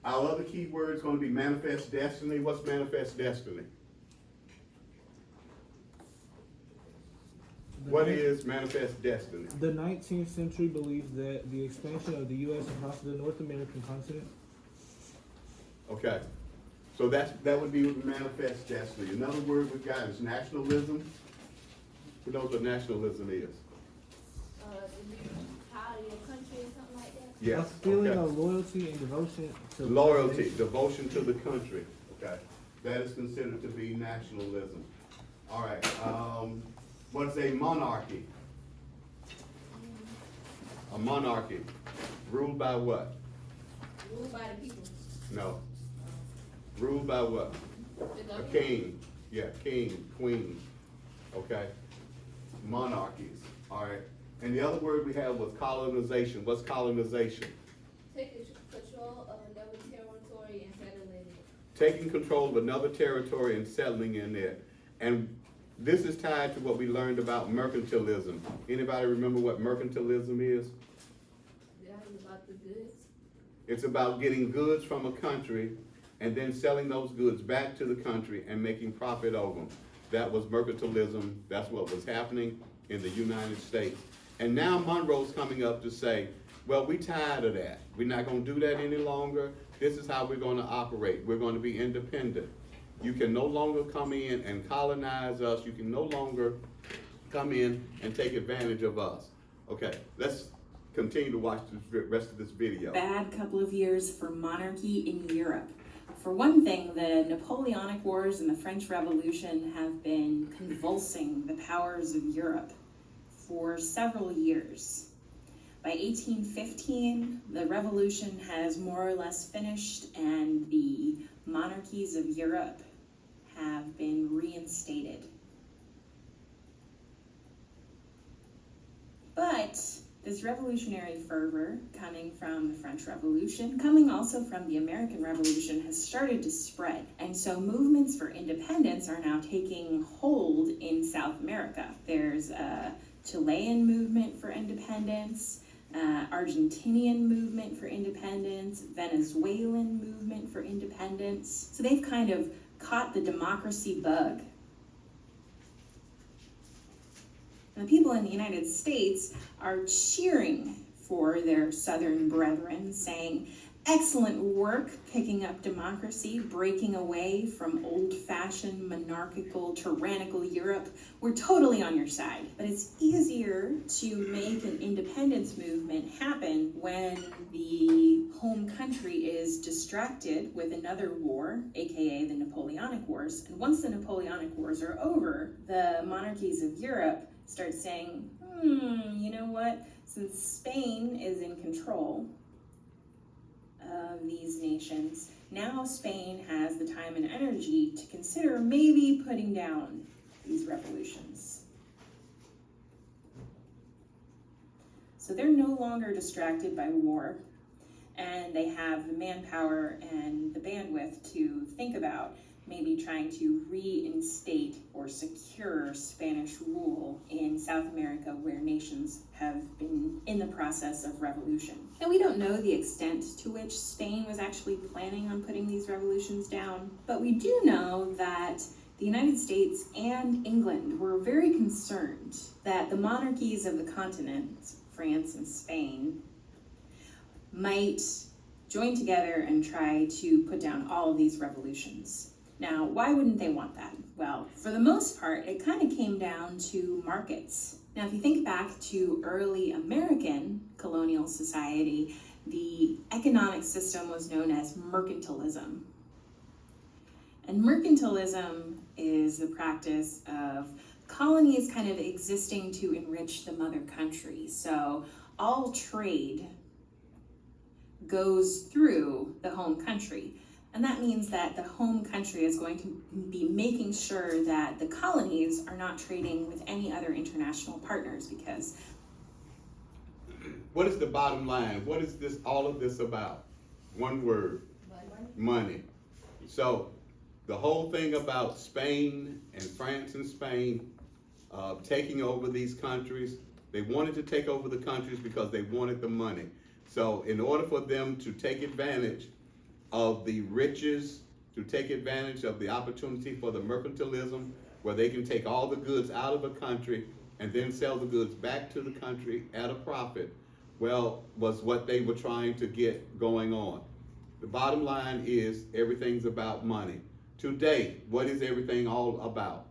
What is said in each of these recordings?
Our other key word is going to be manifest destiny. What's manifest destiny? What is manifest destiny? The 19th century believed that the expansion of the U.S. across the North American continent. Okay. So that would be manifest destiny. Another word we've got is nationalism. Who knows what nationalism is? Proud of your country or something like that? Yes. A feeling Okay. of loyalty and devotion to Loyalty, devotion to the country. Okay. That is considered to be nationalism. All right. What is a monarchy? A monarchy. Ruled by what? Ruled by the people. No. Ruled by what? The A government. king. Yeah, king, queen. Okay. Monarchies. All right. And the other word we have was colonization. What's colonization? Taking control of another territory and settling it. Taking control of another territory and settling in it. And this is tied to what we learned about mercantilism. Anybody remember what mercantilism is? That is about the goods. It's about getting goods from a country and then selling those goods back to the country and making profit over them. That was mercantilism. That's what was happening in the United States. And now Monroe's coming up to say, well, we tired of that. We're not going to do that any longer. This is how we're going to operate. We're going to be independent. You can no longer come in and colonize us. You can no longer come in and take advantage of us. Okay, let's continue to watch the rest of this video. Bad couple of years for monarchy in Europe. For one thing, the Napoleonic Wars and the French Revolution have been convulsing the powers of Europe for several years. By 1815, the revolution has more or less finished and the monarchies of Europe have been reinstated. But this revolutionary fervor coming from the French Revolution, coming also from the American Revolution, has started to spread. And so movements for independence are now taking hold in South America. There's a Chilean movement for independence, Argentinian movement for independence, Venezuelan movement for independence. So they've kind of caught the democracy bug. And the people in the United States are cheering for their Southern brethren, saying, excellent work picking up democracy, breaking away from old-fashioned, monarchical, tyrannical Europe. We're totally on your side. But it's easier to make an independence movement happen when the home country is distracted with another war, aka the Napoleonic Wars. And once the Napoleonic Wars are over, the monarchies of Europe start saying, you know what? Since Spain is in control of these nations, now Spain has the time and energy to consider maybe putting down these revolutions. So they're no longer distracted by war, and they have the manpower and the bandwidth to think about maybe trying to reinstate or secure Spanish rule in South America, where nations have been in the process of revolution. Now, we don't know the extent to which Spain was actually planning on putting these revolutions down, but we do know that the United States and England were very concerned that the monarchies of the continent, France and Spain, might join together and try to put down all of these revolutions. Now, why wouldn't they want that? Well, for the most part, it kind of came down to markets. Now, if you think back to early American colonial society, the economic system was known as mercantilism. And mercantilism is the practice of colonies kind of existing to enrich the mother country. So all trade goes through the home country. And that means that the home country is going to be making sure that the colonies are not trading with any other international partners, because... What is the bottom line? What is this, all of this about? One word. Money. So the whole thing about Spain and France and Spain taking over these countries, they wanted to take over the countries because they wanted the money. So in order for them to take advantage of the riches, to take advantage of the opportunity for the mercantilism, where they can take all the goods out of a country and then sell the goods back to the country at a profit, well, was what they were trying to get going on. The bottom line is everything's about money. Today, what is everything all about?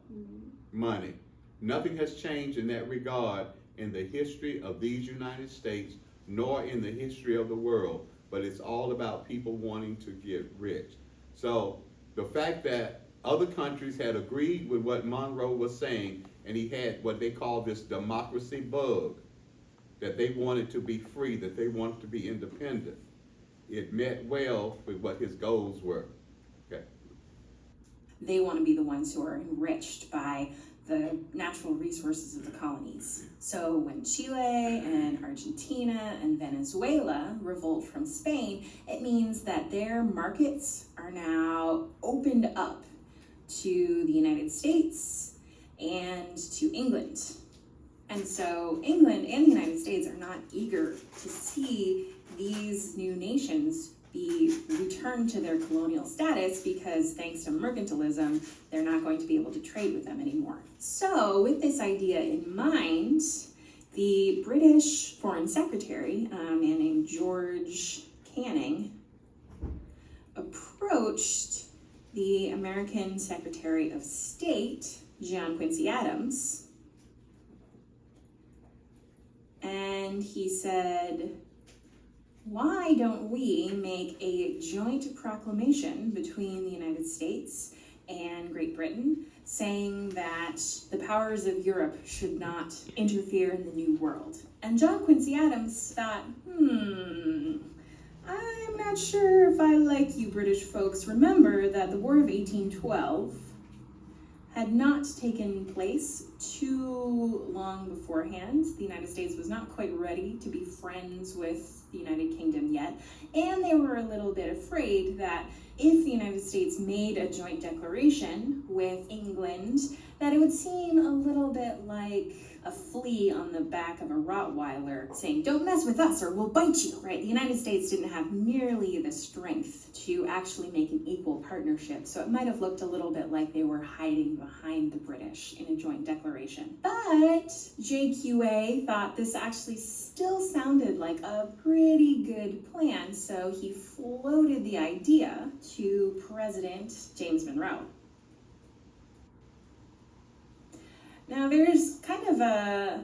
Money. Nothing has changed in that regard in the history of these United States, nor in the history of the world, but it's all about people wanting to get rich. So the fact that other countries had agreed with what Monroe was saying, and he had what they call this democracy bug, that they wanted to be free, that they wanted to be independent, it met well with what his goals were. Okay. They want to be the ones who are enriched by the natural resources of the colonies. So when Chile and Argentina and Venezuela revolt from Spain, it means that their markets are now opened up to the United States and to England. And so England and the United States are not eager to see these new nations be returned to their colonial status, because thanks to mercantilism, they're not going to be able to trade with them anymore. So with this idea in mind, the British Foreign Secretary, a man named George Canning, approached the American Secretary of State, John Quincy Adams, and he said, why don't we make a joint proclamation between the United States and Great Britain saying that the powers of Europe should not interfere in the New World? And John Quincy Adams thought, I'm not sure if I like you British folks. Remember that the War of 1812 had not taken place too long beforehand. The United States was not quite ready to be friends with the United Kingdom yet, and they were a little bit afraid that if the United States made a joint declaration with England, that it would seem a little bit like a flea on the back of a Rottweiler saying, don't mess with us or we'll bite you, right? The United States didn't have nearly the strength to actually make an equal partnership, so it might have looked a little bit like they were hiding behind the British in a joint declaration. But JQA thought this actually still sounded like a pretty good plan, so he floated the idea to President James Monroe. Now, there's kind of a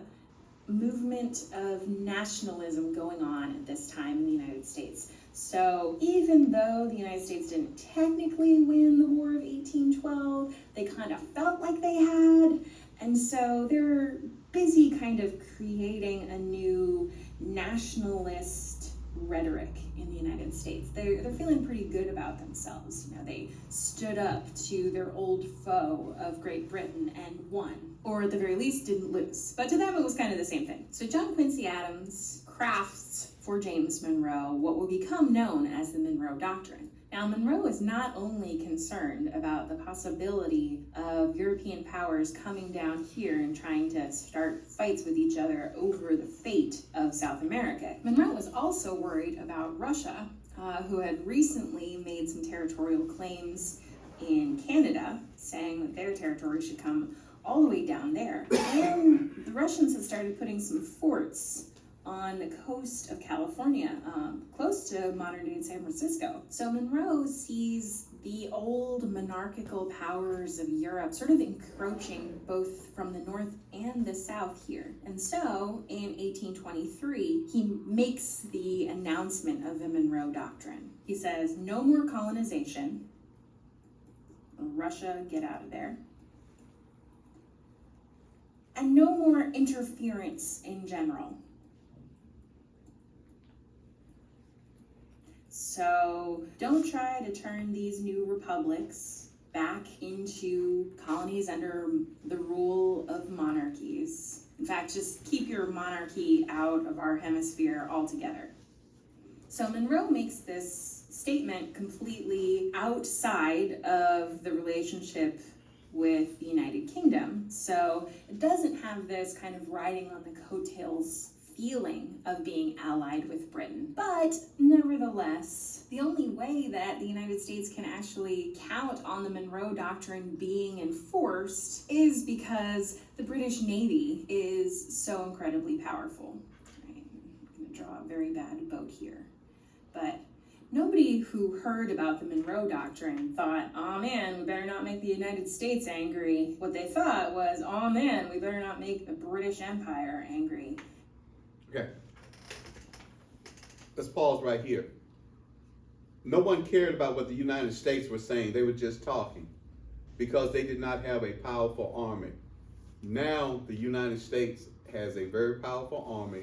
movement of nationalism going on at this time in the United States. So even though the United States didn't technically win the War of 1812, they kind of felt like they had. And so they're busy kind of creating a new nationalist rhetoric in the United States. They're feeling pretty good about themselves. You know, they stood up to their old foe of Great Britain and won, or at the very least didn't lose. But to them it was kind of the same thing. So John Quincy Adams crafts for James Monroe what will become known as the Monroe Doctrine. Now, Monroe is not only concerned about the possibility of European powers coming down here and trying to start fights with each other over the fate of South America. Monroe was also worried about Russia, who had recently made some territorial claims in Canada, saying that their territory should come all the way down there. And the Russians had started putting some forts on the coast of California, close to modern-day San Francisco. So Monroe sees the old monarchical powers of Europe sort of encroaching both from the north and the south here. And so in 1823, he makes the announcement of the Monroe Doctrine. He says, no more colonization. Russia, get out of there. And no more interference in general. So don't try to turn these new republics back into colonies under the rule of monarchies. In fact, just keep your monarchy out of our hemisphere altogether. So Monroe makes this statement completely outside of the relationship with the United Kingdom. So it doesn't have this kind of riding on the coattails feeling of being allied with Britain. But nevertheless, the only way way that the United States can actually count on the Monroe Doctrine being enforced is because the British Navy is so incredibly powerful. Right? I'm going to draw a very bad boat here. But nobody who heard about the Monroe Doctrine thought, oh man, we better not make the United States angry. What they thought was, oh man, we better not make the British Empire angry. Okay. Let's pause right here. No one cared about what the United States were saying. They were just talking because they did not have a powerful army. Now the United States has a very powerful army.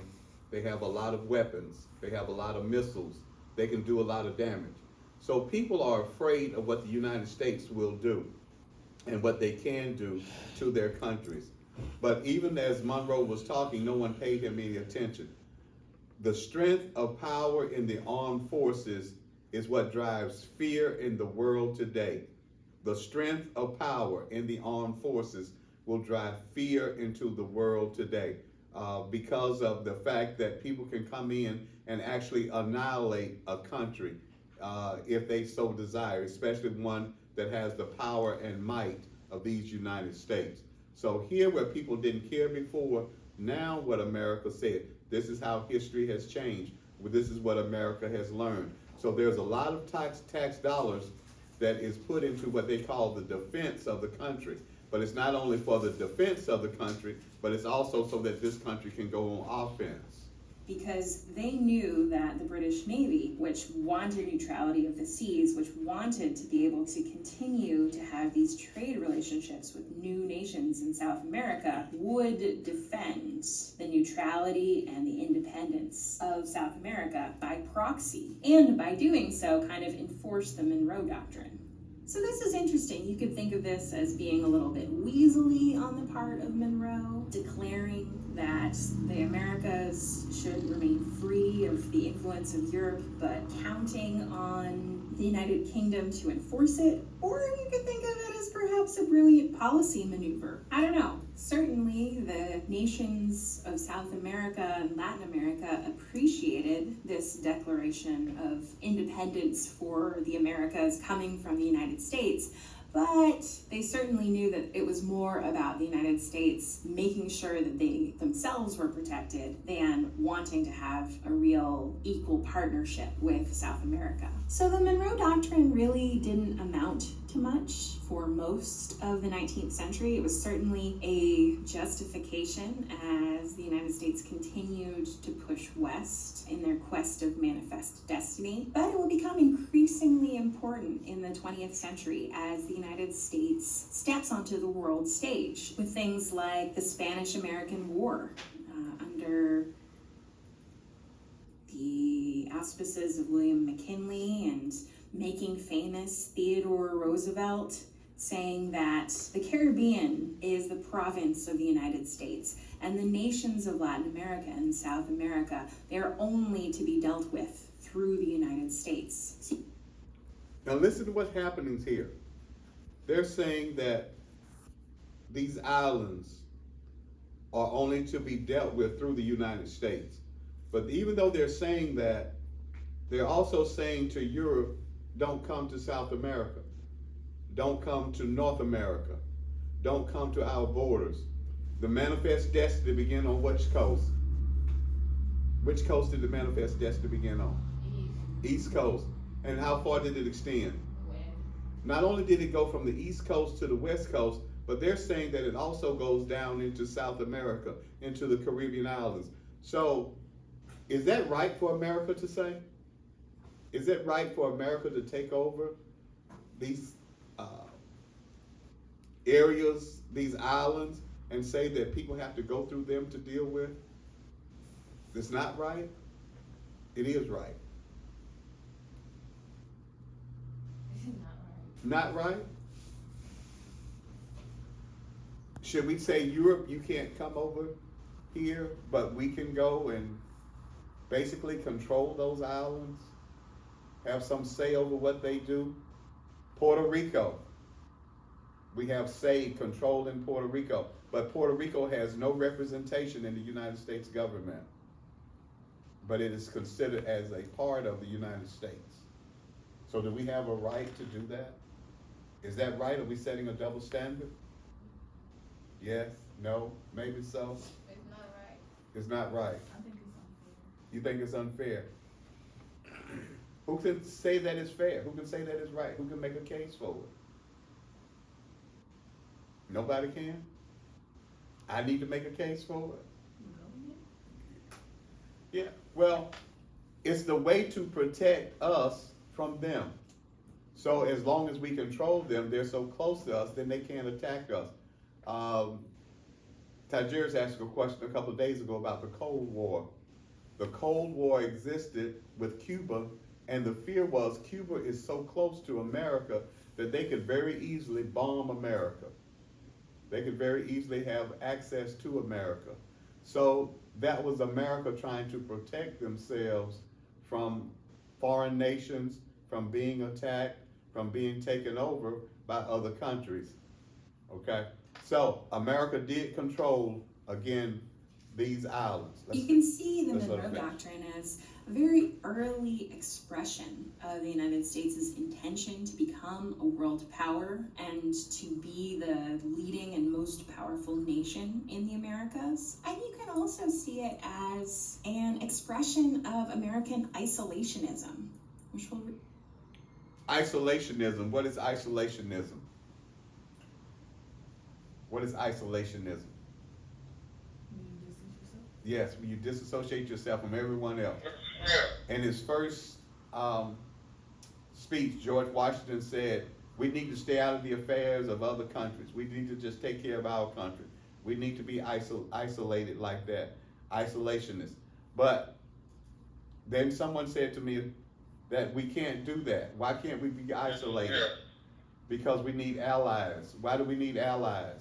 They have a lot of weapons. They have a lot of missiles. They can do a lot of damage. So people are afraid of what the United States will do and what they can do to their countries. But even as Monroe was talking, no one paid him any attention. The strength of power in the armed forces is what drives fear in the world today. The strength of power in the armed forces will drive fear into the world today because of the fact that people can come in and actually annihilate a country if they so desire, especially one that has the power and might of these United States. So here where people didn't care before, now what America said, this is how history has changed. This is what America has learned. So there's a lot of tax dollars that is put into what they call the defense of the country. But it's not only for the defense of the country, but it's also so that this country can go on offense. Because they knew that the British Navy, which wanted neutrality of the seas, which wanted to be able to continue to have these trade relationships with new nations in South America, would defend the neutrality and the independence of South America by proxy, and by doing so kind of enforce the Monroe Doctrine. So this is interesting. You could think of this as being a little bit weaselly on the part of Monroe, declaring that the Americas should remain free of the influence of Europe, but counting on the United Kingdom to enforce it. Or you could think of it as perhaps a brilliant policy maneuver. I don't know. Certainly, the nations of South America and Latin America appreciated this declaration of independence for the Americas coming from the United States, but they certainly knew that it was more about the United States making sure that they themselves were protected than wanting to have a real equal partnership with South America. So the Monroe Doctrine really didn't amount to much for most of the 19th century. It was certainly a justification as the United States continued to push west in their quest of manifest destiny, but it will become increasingly important in the 20th century as the United States steps onto the world stage with things like the Spanish-American War under the auspices of William McKinley and making famous Theodore Roosevelt, saying that the Caribbean is the province of the United States, and the nations of Latin America and South America, they are only to be dealt with through the United States. Now listen to what's happening here. They're saying that these islands are only to be dealt with through the United States. But even though they're saying that, they're also saying to Europe, don't come to South America. Don't come to North America. Don't come to our borders. The manifest destiny begin on which coast? Which coast did the manifest destiny begin on? East Coast. And how far did it extend? West. Not only did it go from the East Coast to the West Coast, but they're saying that it also goes down into South America, into the Caribbean islands. So, is that right for America to say? Is it right for America to take over these areas, these islands, and say that people have to go through them to deal with? It's not right? It is right. Not right? Should we say, Europe, you can't come over here, but we can go and basically control those islands? Have some say over what they do? Puerto Rico, we have say, control in Puerto Rico, but Puerto Rico has no representation in the United States government, but it is considered as a part of the United States. So do we have a right to do that? Is that right? Are we setting a double standard? Yes, no, maybe so? It's not right. It's not right. I think it's unfair. You think it's unfair? Who can say that it's fair? Who can say that it's right? Who can make a case for it? Nobody can? I need to make a case for it? Yeah, well, it's the way to protect us from them. So as long as we control them, they're so close to us, then they can't attack us. Tajir's asked a question a couple of days ago about the Cold War. The Cold War existed with Cuba, and the fear was Cuba is so close to America that they could very easily bomb America. They could very easily have access to America. So that was America trying to protect themselves from foreign nations, from being attacked, from being taken over by other countries. Okay? So America did control, again, these islands. You can see the let's let Monroe it finish. Doctrine as a very early expression of the United States' intention to become a world power and to be the leading and most powerful nation in the Americas. And you can also see it as an expression of American isolationism, which will Isolationism. What is isolationism? What is isolationism? Yes, when you disassociate yourself from everyone else. In his first speech, George Washington said, we need to stay out of the affairs of other countries. We need to just take care of our country. We need to be isolated like that, isolationist. But then someone said to me that we can't do that. Why can't we be isolated? Because we need allies. Why do we need allies?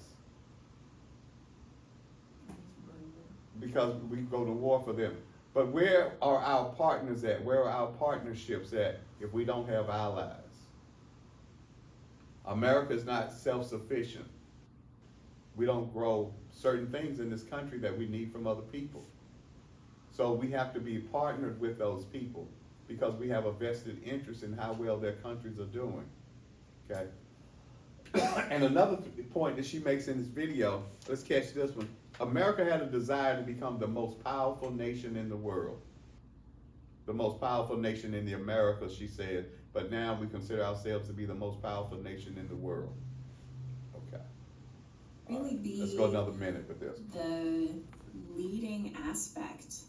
Because we go to war for them. But where are our partners at? Where are our partnerships at if we don't have allies? America is not self-sufficient. We don't grow certain things in this country that we need from other people. So we have to be partnered with those people because we have a vested interest in how well their countries are doing. Okay? And another point that she makes in this video, let's catch this one. America had a desire to become the most powerful nation in the world. The most powerful nation in the Americas, she said, but now we consider ourselves to be the most powerful nation in the world. Okay. really be Let's go another minute with this. the leading aspect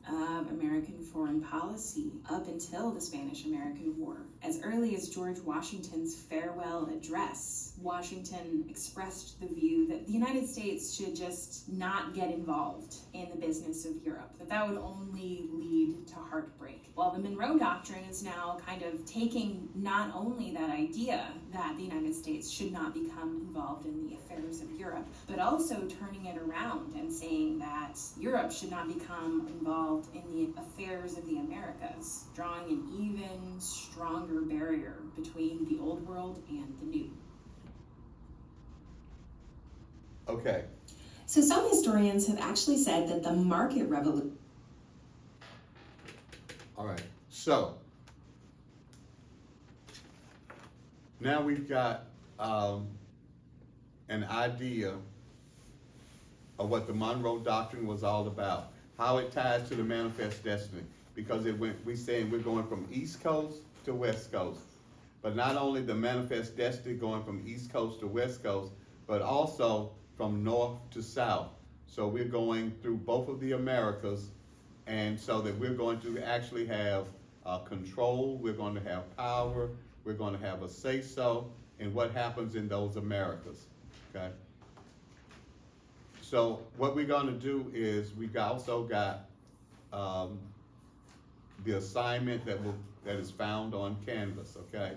of American foreign policy up until the Spanish-American War. As early as George Washington's farewell address, Washington expressed the view that the United States should just not get involved in the business of Europe, that would only lead to heartbreak. Well, the Monroe Doctrine is now kind of taking not only that idea that the United States should not become involved in the affairs of Europe, but also turning it around and saying that Europe should not become involved in the affairs of the Americas, drawing an even stronger barrier between the old world and the new. Okay. So some historians have actually said that the market revolution. All right. So now we've got an idea of what the Monroe Doctrine was all about, how it ties to the manifest destiny, because we're saying we're going from East Coast to West Coast, but not only the manifest destiny going from East Coast to West Coast, but also from North to South. So we're going through both of the Americas, and so that we're going to actually have control, we're going to have power, we're going to have a say-so in what happens in those Americas, okay? So what we're going to do is we've also got the assignment that is found on Canvas, okay?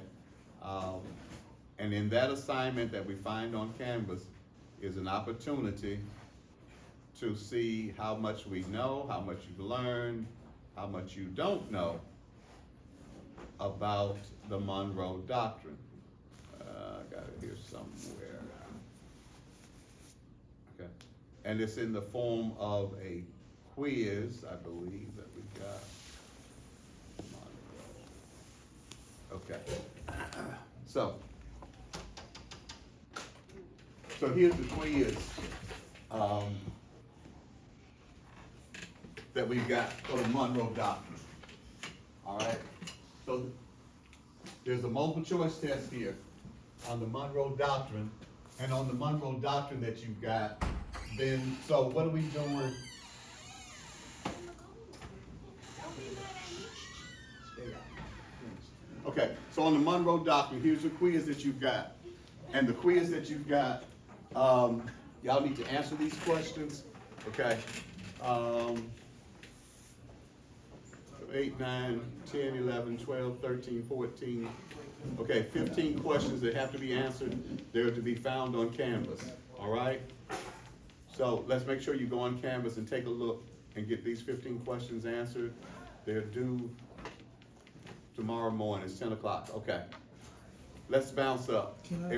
And in that assignment that we find on Canvas is an opportunity to see how much we know, how much you've learned, how much you don't know about the Monroe Doctrine. I got it here somewhere. Okay. And it's in the form of a quiz, I believe, that we got. Okay. So here's the quiz, that we've got for the Monroe Doctrine. All right? So there's a multiple choice test here on the Monroe Doctrine, and on the Monroe Doctrine that you've got, then, so what are we doing? Okay, so on the Monroe Doctrine, here's the quiz that you've got. And the quiz that you've got, y'all need to answer these questions, okay? 8, 9, 10, 11, 12, 13, 14. Okay, 15 questions that have to be answered. They're to be found on Canvas, all right? So let's make sure you go on Canvas and take a look and get these 15 questions answered. They're due tomorrow morning, it's 10 o'clock, okay. Let's bounce up. Can I-